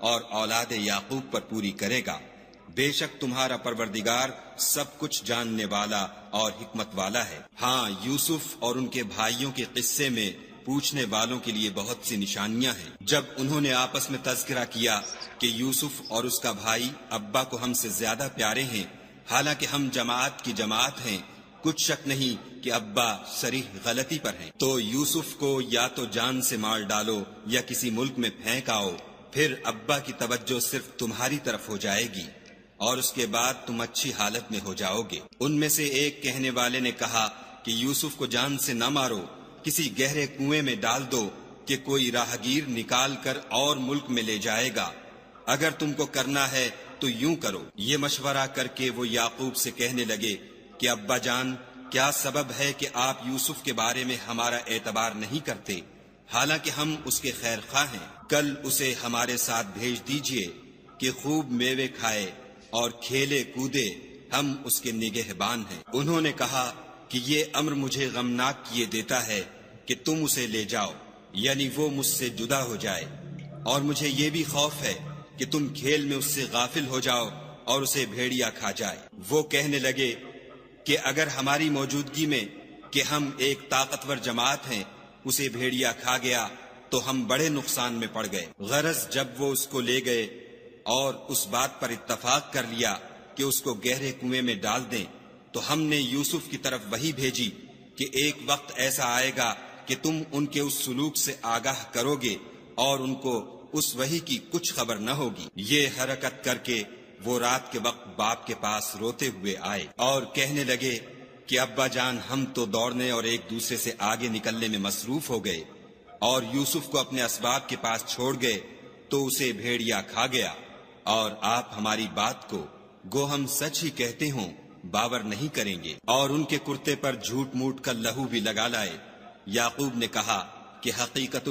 اور اولاد یعقوب پر پوری کرے گا۔ بے شک تمہارا پروردگار سب کچھ جاننے والا اور حکمت والا ہے۔ ہاں، یوسف اور ان کے بھائیوں کے قصے میں پوچھنے والوں کے لیے بہت سی نشانیاں ہیں۔ جب انہوں نے آپس میں تذکرہ کیا کہ یوسف اور اس کا بھائی ابا کو ہم سے زیادہ پیارے ہیں، حالانکہ ہم جماعت کی جماعت ہیں، کچھ شک نہیں کہ ابا صریح غلطی پر ہیں، تو یوسف کو یا تو جان سے مار ڈالو یا کسی ملک میں پھینک آؤ، پھر ابا کی توجہ صرف تمہاری طرف ہو جائے گی اور اس کے بعد تم اچھی حالت میں ہو جاؤ گے۔ ان میں سے ایک کہنے والے نے کہا کہ یوسف کو جان سے نہ مارو، کسی گہرے کنویں میں ڈال دو کہ کوئی راہگیر نکال کر اور ملک میں لے جائے گا، اگر تم کو کرنا ہے تو یوں کرو۔ یہ مشورہ کر کے وہ یعقوب سے کہنے لگے کہ ابا جان، کیا سبب ہے کہ آپ یوسف کے بارے میں ہمارا اعتبار نہیں کرتے، حالانکہ ہم اس کے خیر خواہ ہیں؟ کل اسے ہمارے ساتھ بھیج دیجئے کہ خوب میوے کھائے اور کھیلے کودے، ہم اس کے نگہبان ہیں۔ انہوں نے کہا کہ یہ امر مجھے غمناک کیے دیتا ہے کہ تم اسے لے جاؤ، یعنی وہ مجھ سے جدا ہو جائے، اور مجھے یہ بھی خوف ہے کہ تم کھیل میں اس سے غافل ہو جاؤ اور اسے بھیڑیا کھا جائے۔ وہ کہنے لگے کہ اگر ہماری موجودگی میں کہ ہم ایک طاقتور جماعت ہیں اسے بھیڑیا کھا گیا تو ہم بڑے نقصان میں پڑ گئے۔ غرض جب وہ اس کو لے گئے اور اس بات پر اتفاق کر لیا کہ اس کو گہرے کنویں میں ڈال دیں، تو ہم نے یوسف کی طرف وحی بھیجی کہ ایک وقت ایسا آئے گا کہ تم ان کے اس سلوک سے آگاہ کرو گے اور ان کو اس وحی کی کچھ خبر نہ ہوگی۔ یہ حرکت کر کے وہ رات کے وقت باپ کے پاس روتے ہوئے آئے اور کہنے لگے کہ ابا جان، ہم تو دوڑنے اور ایک دوسرے سے آگے نکلنے میں مصروف ہو گئے اور یوسف کو اپنے اسباب کے پاس چھوڑ گئے تو اسے بھیڑیا کھا گیا، اور آپ ہماری بات کو گو ہم سچ ہی کہتے ہوں باور نہیں کریں گے، اور ان کے کرتے پر جھوٹ موٹ کا لہو بھی لگا لائے۔ یعقوب نے کہا کہ حقیقت